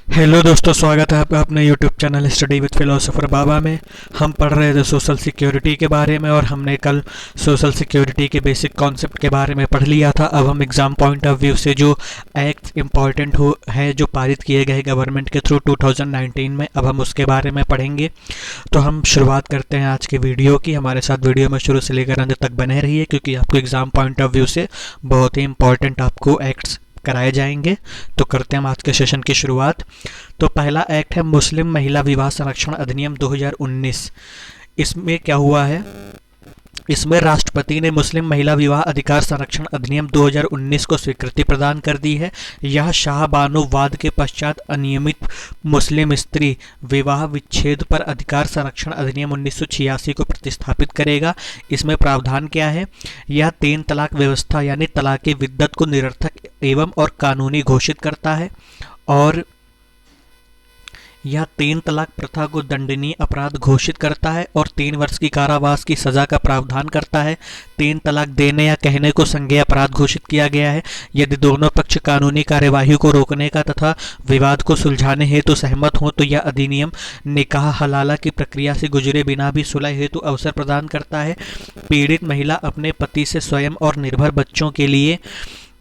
Hello दोस्तों, स्वागत है आपका अपने YouTube channel study with philosopher Baba में। हम पढ़ रहे थे सोशल सिक्योरिटी के बारे में और हमने कल सोशल सिक्योरिटी के बेसिक कॉन्सेप्ट के बारे में पढ़ लिया था। अब हम एग्ज़ाम पॉइंट ऑफ व्यू से जो एक्ट इम्पॉर्टेंट हो है जो पारित किए गए गवर्नमेंट के थ्रू 2019 में, अब हम उसके बारे में पढ़ेंगे। तो हम शुरुआत करते हैं आज के वीडियो की। हमारे साथ वीडियो में शुरू से लेकर अंत तक बने रहिए, क्योंकि आपको एग्ज़ाम पॉइंट ऑफ व्यू से बहुत ही इंपॉर्टेंट आपको एक्ट्स कराए जाएंगे। तो करते हैं हम आज के सेशन की शुरुआत। तो पहला एक्ट है मुस्लिम महिला विवाह संरक्षण अधिनियम 2019। इसमें क्या हुआ है, इसमें राष्ट्रपति ने मुस्लिम महिला विवाह अधिकार संरक्षण अधिनियम 2019 को स्वीकृति प्रदान कर दी है। यह शाह बानो वाद के पश्चात अनियमित मुस्लिम स्त्री विवाह विच्छेद पर अधिकार संरक्षण अधिनियम 1986 को प्रतिस्थापित करेगा। इसमें प्रावधान क्या है, यह 3 तलाक व्यवस्था यानी तलाक विद्दत को निरर्थक एवं और कानूनी घोषित करता है, और यह 3 तलाक प्रथा को दंडनीय अपराध घोषित करता है और 3 वर्ष की कारावास की सजा का प्रावधान करता है। 3 तलाक देने या कहने को संज्ञेय अपराध घोषित किया गया है यदि दोनों पक्ष कानूनी कार्यवाही को रोकने का तथा विवाद को सुलझाने हेतु सहमत हों। तो यह अधिनियम निकाह हलाला की प्रक्रिया से गुजरे बिना भी सुलह हेतु अवसर प्रदान करता है। पीड़ित महिला अपने पति से स्वयं और निर्भर बच्चों के लिए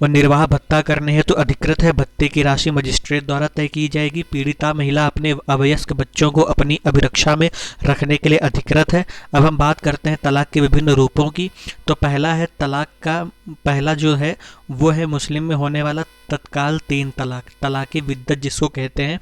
और निर्वाह भत्ता करने हेतु अधिकृत है। भत्ते की राशि मजिस्ट्रेट द्वारा तय की जाएगी। पीड़िता महिला अपने अवयस्क बच्चों को अपनी अभिरक्षा में रखने के लिए अधिकृत है। अब हम बात करते हैं तलाक के विभिन्न रूपों की। तो पहला है तलाक का पहला जो है वो है मुस्लिम में होने वाला तत्काल 3 तलाक, तलाक विद्दत जिसको कहते हैं।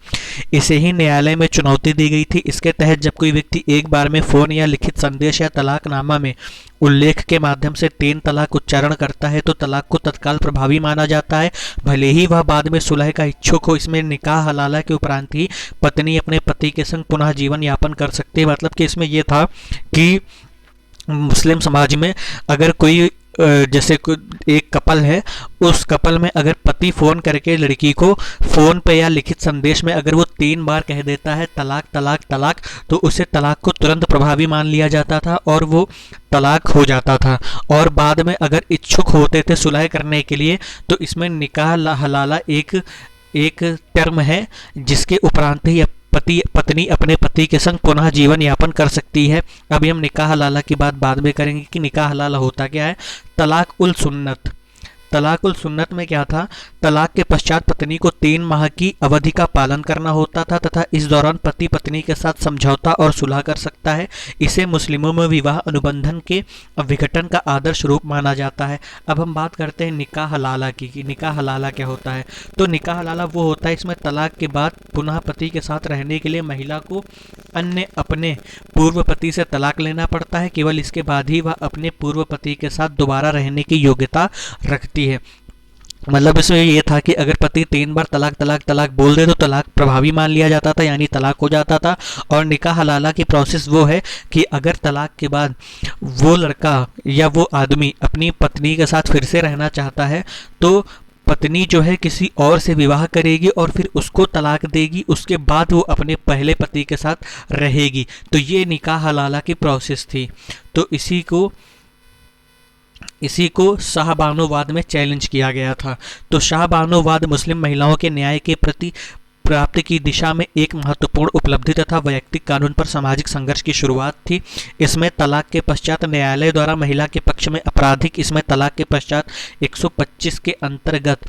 इसे ही न्यायालय में चुनौती दी गई थी। इसके तहत जब कोई व्यक्ति एक बार में फ़ोन या लिखित संदेश या तलाकनामा में उल्लेख के माध्यम से 3 तलाक उच्चारण करता है तो तलाक को तत्काल प्रभावी माना जाता है, भले ही वह बाद में सुलह का इच्छुक हो। इसमें निकाह हलाला के उपरांत ही पत्नी अपने पति के संग पुनः जीवन यापन कर सकती है। मतलब कि इसमें यह था कि मुस्लिम समाज में अगर कोई जैसे एक कपल है, उस कपल में अगर पति फ़ोन करके लड़की को फ़ोन पे या लिखित संदेश में अगर वो 3 बार कह देता है तलाक तलाक तलाक, तो उसे तलाक को तुरंत प्रभावी मान लिया जाता था और वो तलाक हो जाता था। और बाद में अगर इच्छुक होते थे सुलह करने के लिए तो इसमें निकाह हलाला एक टर्म है जिसके उपरांत ही पत्नी अपने पति के संग पुनः जीवन यापन कर सकती है। अभी हम निकाह हलाला की बात बाद में करेंगे कि निकाह हलाला होता क्या है। तलाक उल सुन्नत, तलाक उल सुन्नत में क्या था, तलाक के पश्चात पत्नी को 3 माह की अवधि का पालन करना होता था तथा इस दौरान पति पत्नी के साथ समझौता और सुलह कर सकता है। इसे मुस्लिमों में विवाह अनुबंधन के विघटन का आदर्श रूप माना जाता है। अब हम बात करते हैं निकाह हलाला की कि निकाह हलाला क्या होता है। तो निकाह हलाला वो होता है, इसमें तलाक के बाद पुनः पति के साथ रहने के लिए महिला को अन्य अपने पूर्व पति से तलाक लेना पड़ता है। केवल इसके बाद ही वह अपने पूर्व पति के साथ दोबारा रहने की योग्यता रखती है। मतलब इसमें ये था कि अगर पति 3 बार तलाक तलाक तलाक बोल दे तो तलाक प्रभावी मान लिया जाता था, यानी तलाक हो जाता था। और निकाह हलाला की प्रोसेस वो है कि अगर तलाक के बाद वो लड़का या वो आदमी अपनी पत्नी के साथ फिर से रहना चाहता है तो पत्नी जो है किसी और से विवाह करेगी और फिर उसको तलाक देगी, उसके बाद वो अपने पहले पति के साथ रहेगी। तो ये निकाह हलाला की प्रोसेस थी। तो इसी को शाहबानोवाद में चैलेंज किया गया था। तो शाहबानोवाद मुस्लिम महिलाओं के न्याय के प्रति प्राप्ति की दिशा में एक महत्वपूर्ण उपलब्धि तथा वैयक्तिक कानून पर सामाजिक संघर्ष की शुरुआत थी। इसमें तलाक के पश्चात न्यायालय द्वारा महिला के पक्ष में आपराधिक, इसमें तलाक के पश्चात 125 के अंतर्गत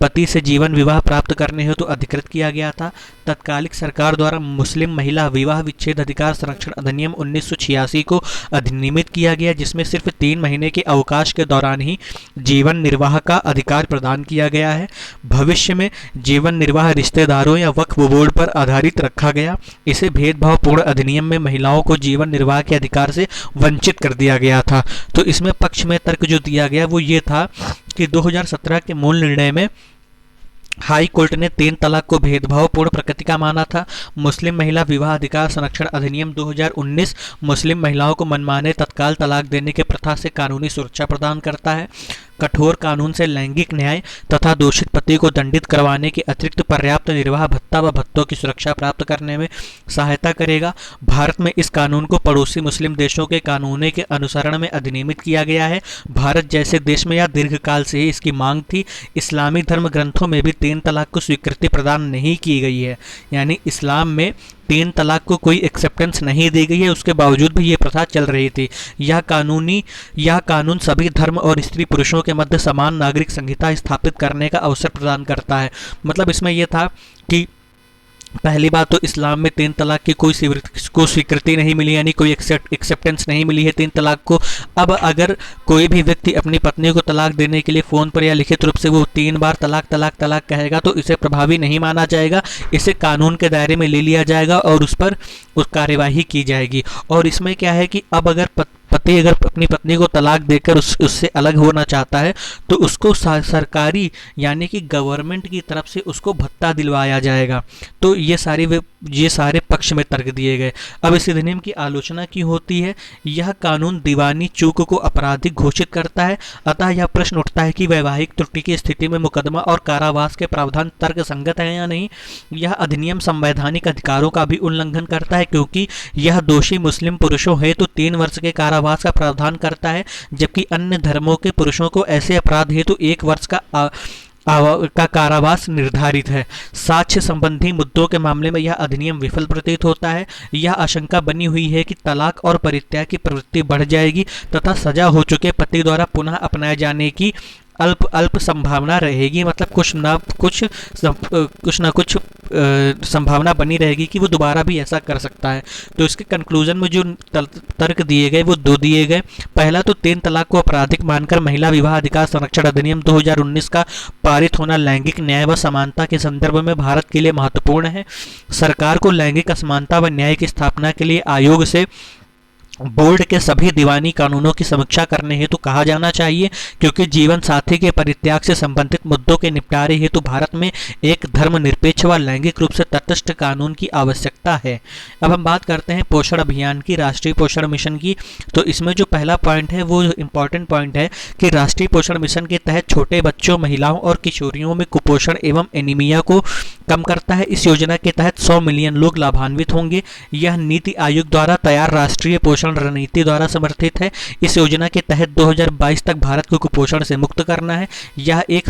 पति से जीवन विवाह प्राप्त करने हेतु अधिकृत किया गया था। तत्कालिक सरकार द्वारा मुस्लिम महिला विवाह विच्छेद अधिकार संरक्षण अधिनियम 1986 को अधिनियमित किया गया, जिसमें सिर्फ 3 महीने के अवकाश के दौरान ही जीवन निर्वाह का अधिकार प्रदान किया गया है। भविष्य में जीवन निर्वाह रिश्तेदारों या वक्फ बोर्ड पर आधारित रखा गया। इसे भेदभावपूर्ण अधिनियम में महिलाओं को जीवन निर्वाह के अधिकार से वंचित कर दिया गया था। तो इसमें पक्ष में तर्क जो दिया गया वो ये था कि 2017 के मूल निर्णय में हाई कोर्ट ने 3 तलाक को भेदभावपूर्ण प्रकृति का माना था। मुस्लिम महिला विवाह अधिकार संरक्षण अधिनियम 2019 मुस्लिम महिलाओं को मनमाने तत्काल तलाक देने के प्रथा से कानूनी सुरक्षा प्रदान करता है। कठोर कानून से लैंगिक न्याय तथा दोषित पति को दंडित करवाने के अतिरिक्त पर्याप्त निर्वाह भत्ता व भत्तों की सुरक्षा प्राप्त करने में सहायता करेगा। भारत में इस कानून को पड़ोसी मुस्लिम देशों के कानूनों के अनुसरण में अधिनियमित किया गया है। भारत जैसे देश में यह दीर्घकाल से ही इसकी मांग थी। इस्लामी धर्म ग्रंथों में भी 3 तलाक को स्वीकृति प्रदान नहीं की गई है, यानी इस्लाम में 3 तलाक को कोई एक्सेप्टेंस नहीं दी गई है, उसके बावजूद भी ये प्रथा चल रही थी। यह कानून सभी धर्म और स्त्री पुरुषों के मध्य समान नागरिक संहिता स्थापित करने का अवसर प्रदान करता है। मतलब इसमें यह था कि पहली बात तो इस्लाम में 3 तलाक की कोई स्वीकृति नहीं मिली, यानी कोई एक्सेप्टेंस नहीं मिली है 3 तलाक को। अब अगर कोई भी व्यक्ति अपनी पत्नी को तलाक देने के लिए फ़ोन पर या लिखित रूप से वो 3 बार तलाक तलाक तलाक कहेगा तो इसे प्रभावी नहीं माना जाएगा, इसे कानून के दायरे में ले लिया जाएगा और उस पर कार्यवाही की जाएगी। और इसमें क्या है कि अब अगर पति अगर अपनी पत्नी को तलाक देकर उससे अलग होना चाहता है तो उसको सरकारी यानी कि गवर्नमेंट की तरफ से उसको भत्ता दिलवाया जाएगा। तो ये सारे पक्ष में तर्क दिए गए। अब इस अधिनियम की आलोचना की होती है। यह कानून दीवानी चूक को आपराधिक घोषित करता है, अतः यह प्रश्न उठता है कि वैवाहिक त्रुटि की स्थिति में मुकदमा और कारावास के प्रावधान तर्क संगत है या नहीं। यह अधिनियम संवैधानिक अधिकारों का भी उल्लंघन करता है, क्योंकि यह दोषी मुस्लिम पुरुषों हेतु 3 वर्ष के कारावास का प्रावधान करता है, जबकि अन्य धर्मों के पुरुषों को ऐसे अपराध हेतु 1 वर्ष का कारावास निर्धारित है। साक्ष्य संबंधी मुद्दों के मामले में यह अधिनियम विफल प्रतीत होता है। यह आशंका बनी हुई है कि तलाक और परित्याग की प्रवृत्ति बढ़ जाएगी तथा सजा हो चुके पति द्वारा पुनः अपनाए जाने की अल्प संभावना रहेगी। मतलब कुछ ना कुछ संभावना बनी रहेगी कि वो दोबारा भी ऐसा कर सकता है। तो इसके कंक्लूजन में जो तर्क दिए गए वो 2 दिए गए। पहला तो 3 तलाक को आपराधिक मानकर महिला विवाह अधिकार संरक्षण अधिनियम 2019 का पारित होना लैंगिक न्याय व समानता के संदर्भ में भारत के लिए महत्वपूर्ण है। सरकार को लैंगिक असमानता व न्याय की स्थापना के लिए आयोग से बोर्ड के सभी दीवानी कानूनों की समीक्षा करने हेतु कहा जाना चाहिए, क्योंकि जीवन साथी के परित्याग से संबंधित मुद्दों के निपटारे हेतु भारत में एक धर्मनिरपेक्ष व लैंगिक रूप से तटस्थ कानून की आवश्यकता है। अब हम बात करते हैं पोषण अभियान की, राष्ट्रीय पोषण मिशन की। तो इसमें जो पहला पॉइंट है वो इम्पॉर्टेंट पॉइंट है कि राष्ट्रीय पोषण मिशन के तहत छोटे बच्चों, महिलाओं और किशोरियों में कुपोषण एवं एनीमिया को कम करता है। इस योजना के तहत 100 मिलियन लोग लाभान्वित होंगे। यह नीति आयोग द्वारा तैयार राष्ट्रीय पोषण रणनीति द्वारा समर्थित है। इस योजना के तहत 2022 तक भारत को कुपोषण से मुक्त करना है। यह एक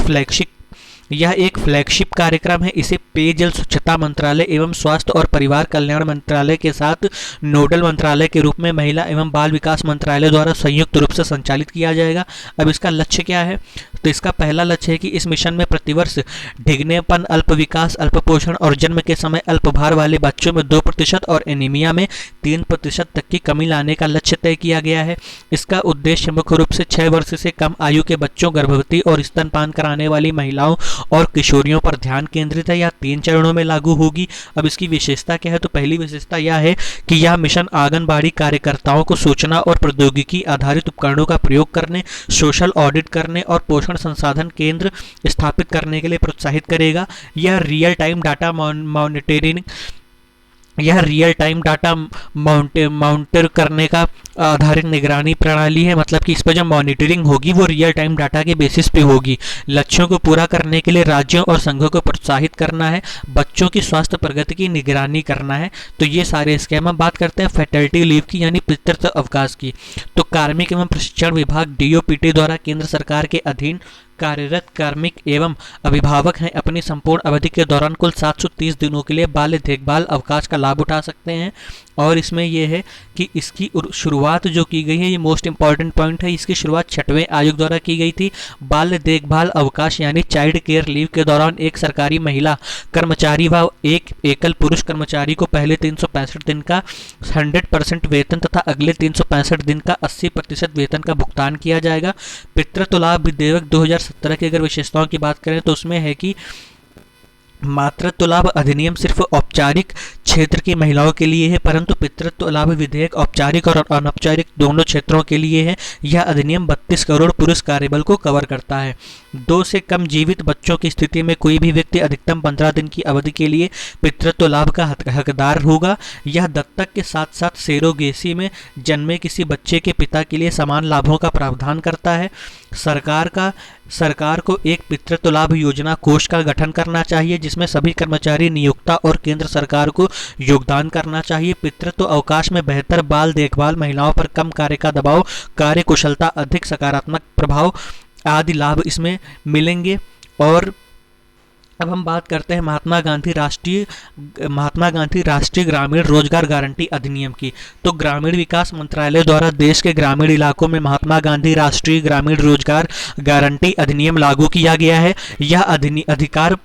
फ्लैगशिप कार्यक्रम है। इसे पेयजल स्वच्छता मंत्रालय एवं स्वास्थ्य और परिवार कल्याण मंत्रालय के साथ नोडल मंत्रालय के रूप में महिला एवं बाल विकास मंत्रालय द्वारा संयुक्त रूप से संचालित किया जाएगा। अब इसका लक्ष्य क्या है? तो इसका पहला लक्ष्य है कि इस मिशन में प्रतिवर्ष ढिगनेपन, अल्प विकास, अल्प पोषण और जन्म के समय अल्प भार वाले बच्चों में 2% और एनीमिया में 3% तक की कमी लाने का लक्ष्य तय किया गया है। इसका उद्देश्य मुख्य रूप से 6 वर्ष से कम आयु के बच्चों, गर्भवती और स्तनपान कराने वाली महिलाओं और किशोरियों पर ध्यान केंद्रित है। यह 3 चरणों में लागू होगी। अब इसकी विशेषता क्या है? तो पहली विशेषता यह है कि यह मिशन आंगनबाड़ी कार्यकर्ताओं को सूचना और प्रौद्योगिकी आधारित उपकरणों का प्रयोग करने, सोशल ऑडिट करने और पोषण संसाधन केंद्र स्थापित करने के लिए प्रोत्साहित करेगा। यह रियल टाइम डाटा मॉनिटर करने का आधारित निगरानी प्रणाली है। मतलब कि इस पर जो मॉनिटरिंग होगी वो रियल टाइम डाटा के बेसिस पे होगी। लक्ष्यों को पूरा करने के लिए राज्यों और संघों को प्रोत्साहित करना है, बच्चों की स्वास्थ्य प्रगति की निगरानी करना है। तो ये सारे स्कीम। हम बात करते हैं फैटर्निटी लीव की, यानी पितृत्व अवकाश की। तो कार्मिक एवं प्रशिक्षण विभाग DOPT द्वारा केंद्र सरकार के अधीन कार्यरत कार्मिक एवं अभिभावक हैं अपनी संपूर्ण अवधि के दौरान कुल 730 दिनों के लिए बाल देखभाल अवकाश का लाभ उठा सकते हैं। और इसमें यह है कि इसकी शुरुआत जो की गई है, ये मोस्ट इंपॉर्टेंट पॉइंट है, इसकी शुरुआत 6वें आयोग द्वारा की गई थी। बाल देखभाल अवकाश यानी चाइल्ड केयर लीव के दौरान एक सरकारी महिला कर्मचारी व एक एकल पुरुष कर्मचारी को पहले 365 दिन का 100% वेतन तथा अगले 365 दिन का 80% वेतन का भुगतान किया जाएगा। पितृत्व लाभ विधेयक 2017 की अगर विशेषताओं की बात करें तो उसमें है कि मातृत्व लाभ अधिनियम सिर्फ औपचारिक क्षेत्र की महिलाओं के लिए है, परंतु पितृत्व लाभ विधेयक औपचारिक और अनौपचारिक दोनों क्षेत्रों के लिए है। यह अधिनियम 32 करोड़ पुरुष कार्यबल को कवर करता है। 2 से कम जीवित बच्चों की स्थिति में कोई भी व्यक्ति अधिकतम 15 दिन की अवधि के लिए पितृत्व लाभ का हकदार होगा। यह दत्तक के साथ साथ सेरोगेसी में जन्मे किसी बच्चे के पिता के लिए समान लाभों का प्रावधान करता है। सरकार को एक पितृत्व लाभ योजना कोष का गठन करना चाहिए, जिसमें सभी कर्मचारी, नियोक्ता और केंद्र सरकार को योगदान करना चाहिए। पितृत्व अवकाश में बेहतर बाल देखभाल, महिलाओं पर कम कार्य का दबाव, कार्य कुशलता, अधिक सकारात्मक प्रभाव आदि लाभ इसमें मिलेंगे। और अब हम बात करते हैं महात्मा गांधी राष्ट्रीय ग्रामीण रोजगार गारंटी अधिनियम की। तो ग्रामीण विकास मंत्रालय द्वारा देश के ग्रामीण इलाकों में महात्मा गांधी राष्ट्रीय ग्रामीण रोजगार गारंटी अधिनियम लागू किया गया है। यह अधिकार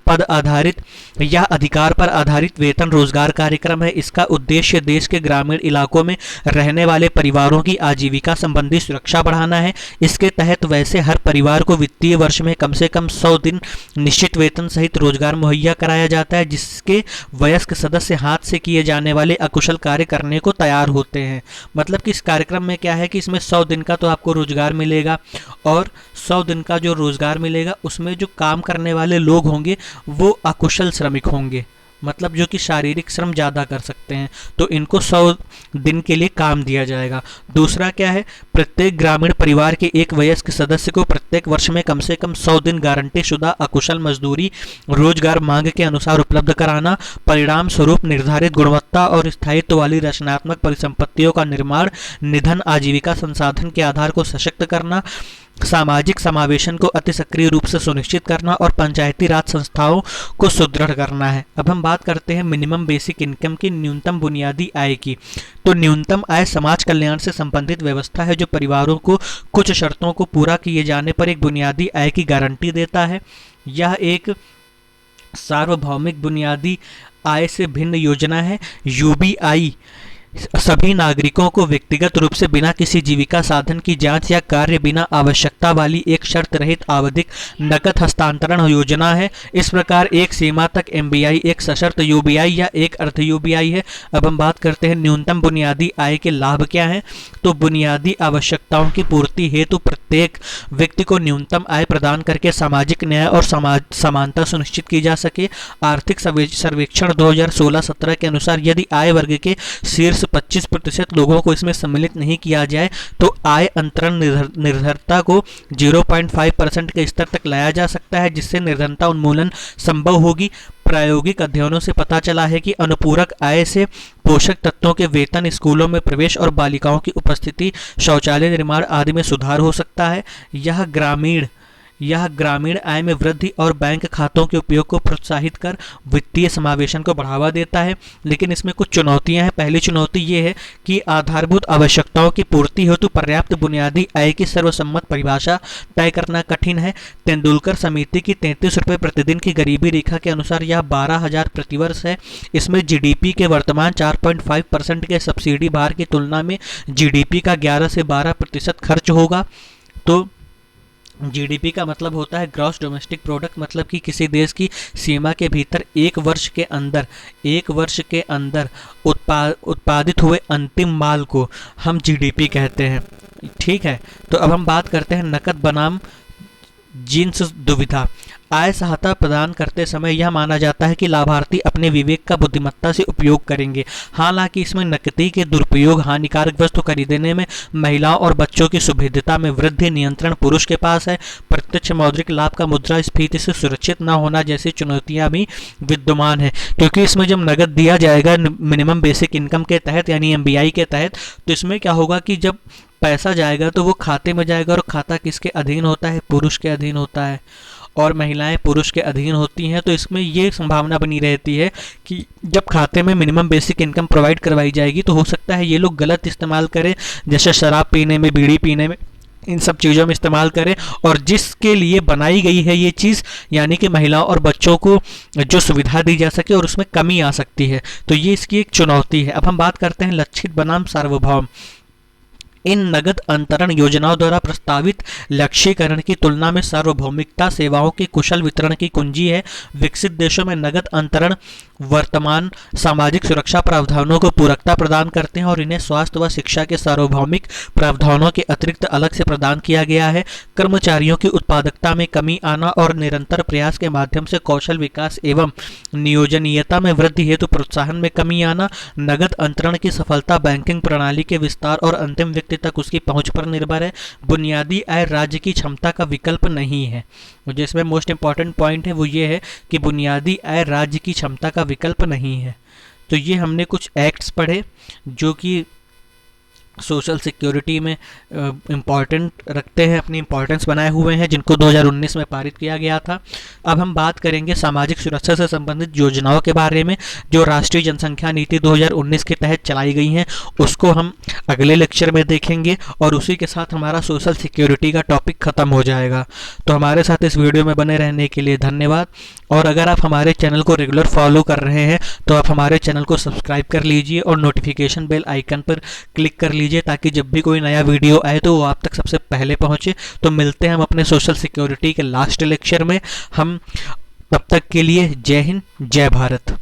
पर आधारित वेतन रोजगार कार्यक्रम है। इसका उद्देश्य देश के ग्रामीण इलाकों में रहने वाले परिवारों की आजीविका संबंधी सुरक्षा बढ़ाना है। इसके तहत वैसे हर परिवार को वित्तीय वर्ष में कम से कम 100 दिन निश्चित वेतन सहित रोजगार मुहैया कराया जाता है, जिसके वयस्क सदस्य हाथ से किए जाने वाले अकुशल कार्य करने को तैयार होते हैं। मतलब कि इस कार्यक्रम में क्या है कि इसमें 100 दिन का तो आपको रोजगार मिलेगा, और 100 दिन का जो रोजगार मिलेगा उसमें जो काम करने वाले लोग होंगे वो अकुशल श्रमिक होंगे, मतलब जो कि शारीरिक श्रम ज़्यादा कर सकते हैं, तो इनको 100 दिन के लिए काम दिया जाएगा। दूसरा क्या है, प्रत्येक ग्रामीण परिवार के एक वयस्क सदस्य को प्रत्येक वर्ष में कम से कम 100 दिन गारंटी शुदा अकुशल मजदूरी रोजगार मांग के अनुसार उपलब्ध कराना। परिणाम स्वरूप निर्धारित गुणवत्ता और स्थायित्व वाली रचनात्मक परिसंपत्तियों का निर्माण, निधन, आजीविका संसाधन के आधार को सशक्त करना, सामाजिक समावेशन को अति सक्रिय रूप से सुनिश्चित करना और पंचायती राज संस्थाओं को सुदृढ़ करना है। अब हम बात करते हैं मिनिमम बेसिक इनकम की, न्यूनतम बुनियादी आय की। तो न्यूनतम आय समाज कल्याण से संबंधित व्यवस्था है जो परिवारों को कुछ शर्तों को पूरा किए जाने पर एक बुनियादी आय की गारंटी देता है। यह एक सार्वभौमिक बुनियादी आय से भिन्न योजना है। यूबीआई सभी नागरिकों को व्यक्तिगत रूप से बिना किसी जीविका साधन की जांच या कार्य बिना आवश्यकता वाली एक शर्त रहित आवधिक नकद हस्तांतरण योजना है। इस प्रकार एक सीमा तक एमबीआई एक सशर्त यूबीआई या एक अर्ध यूबीआई है। अब हम बात करते हैं न्यूनतम बुनियादी आय के लाभ क्या हैं। तो बुनियादी आवश्यकताओं की पूर्ति हेतु प्रत्येक व्यक्ति को न्यूनतम आय प्रदान करके सामाजिक न्याय और समानता सुनिश्चित की जा सके। आर्थिक सर्वेक्षण 2016-17 के अनुसार यदि आय वर्ग के शीर्ष 25% लोगों को इसमें सम्मिलित नहीं किया जाए तो आय अंतरण निर्धरता को 0.5% के स्तर तक लाया जा सकता है, जिससे निर्धनता उन्मूलन संभव होगी। प्रायोगिक अध्ययनों से पता चला है कि अनुपूरक आय से पोषक तत्वों के वेतन, स्कूलों में प्रवेश और बालिकाओं की उपस्थिति, शौचालय निर्माण आदि में सुधार हो सकता है। यह ग्रामीण आय में वृद्धि और बैंक खातों के उपयोग को प्रोत्साहित कर वित्तीय समावेशन को बढ़ावा देता है। लेकिन इसमें कुछ चुनौतियां हैं। पहली चुनौती ये है कि आधारभूत आवश्यकताओं की पूर्ति हेतु पर्याप्त बुनियादी आय की सर्वसम्मत परिभाषा तय करना कठिन है। तेंदुलकर समिति की 33 रुपये प्रतिदिन की गरीबी रेखा के अनुसार यह 12,000 प्रतिवर्ष है। इसमें जीडीपी के वर्तमान 4.5% के सब्सिडी भार की तुलना में जीडीपी का 11 से 12% खर्च होगा। तो जीडीपी का मतलब होता है ग्रॉस डोमेस्टिक प्रोडक्ट, मतलब कि किसी देश की सीमा के भीतर एक वर्ष के अंदर उत्पादित हुए अंतिम माल को हम जीडीपी कहते हैं। ठीक है, तो अब हम बात करते हैं नकद बनाम जिन्स दुविधा। आय सहायता प्रदान करते समय यह माना जाता है कि लाभार्थी अपने विवेक का बुद्धिमत्ता से उपयोग करेंगे। हालांकि इसमें नकदी के दुरुपयोग, हानिकारक वस्तु खरीदने में, महिलाओं और बच्चों की सुभिद्धता में वृद्धि, नियंत्रण पुरुष के पास है। प्रत्यक्ष मौद्रिक लाभ का मुद्रास्फीति से सुरक्षित न होना जैसी चुनौतियां भी विद्यमान है, क्योंकि इसमें जब नकद दिया जाएगा मिनिमम बेसिक इनकम के तहत यानी एमबीआई के तहत, तो इसमें क्या होगा कि जब पैसा जाएगा तो वो खाते में जाएगा, और खाता किसके अधीन होता है? पुरुष के अधीन होता है, और महिलाएं पुरुष के अधीन होती हैं। तो इसमें ये संभावना बनी रहती है कि जब खाते में मिनिमम बेसिक इनकम प्रोवाइड करवाई जाएगी तो हो सकता है ये लोग गलत इस्तेमाल करें, जैसे शराब पीने में, बीड़ी पीने में, इन सब चीज़ों में इस्तेमाल करें। और जिसके लिए बनाई गई है ये चीज़, यानी कि महिलाओं और बच्चों को जो सुविधा दी जा सके और उसमें कमी आ सकती है, तो ये इसकी एक चुनौती है। अब हम बात करते हैं लक्षित बनाम सार्वभौम। इन नगद अंतरण योजनाओं द्वारा प्रस्तावित लक्ष्यीकरण की तुलना में सार्वभौमिकता सेवाओं के कुशल वितरण की कुंजी है। विकसित देशों में नगद अंतरण वर्तमान सामाजिक सुरक्षा प्रावधानों को पूरकता प्रदान करते हैं और इन्हें स्वास्थ्य व शिक्षा के सार्वभौमिक प्रावधानों के अतिरिक्त अलग से प्रदान किया गया है। कर्मचारियों की उत्पादकता में कमी आना और निरंतर प्रयास के माध्यम से कौशल विकास एवं नियोजनीयता में वृद्धि हेतु प्रोत्साहन में कमी आना। नगद अंतरण की सफलता बैंकिंग प्रणाली के विस्तार और अंतिम व्यक्ति तक उसकी पहुंच पर निर्भर है। बुनियादी आय राज्य की क्षमता का विकल्प नहीं है। जिसमें मोस्ट इंपॉर्टेंट पॉइंट है वो ये है कि बुनियादी आय राज्य की क्षमता का विकल्प नहीं है। तो ये हमने कुछ एक्ट्स पढ़े जो कि सोशल सिक्योरिटी में इम्पॉर्टेंट रखते हैं, अपनी इम्पॉर्टेंस बनाए हुए हैं, जिनको 2019 में पारित किया गया था। अब हम बात करेंगे सामाजिक सुरक्षा से संबंधित योजनाओं के बारे में जो राष्ट्रीय जनसंख्या नीति 2019 के तहत चलाई गई हैं। उसको हम अगले लेक्चर में देखेंगे और उसी के साथ हमारा सोशल सिक्योरिटी का टॉपिक ख़त्म हो जाएगा। तो हमारे साथ इस वीडियो में बने रहने के लिए धन्यवाद। और अगर आप हमारे चैनल को रेगुलर फॉलो कर रहे हैं तो आप हमारे चैनल को सब्सक्राइब कर लीजिए और नोटिफिकेशन बेल आइकन पर क्लिक कर लीजिए ताकि जब भी कोई नया वीडियो आए तो वो आप तक सबसे पहले पहुंचे। तो मिलते हैं हम अपने सोशल सिक्योरिटी के लास्ट लेक्चर में। हम तब तक के लिए जय हिंद, जय भारत।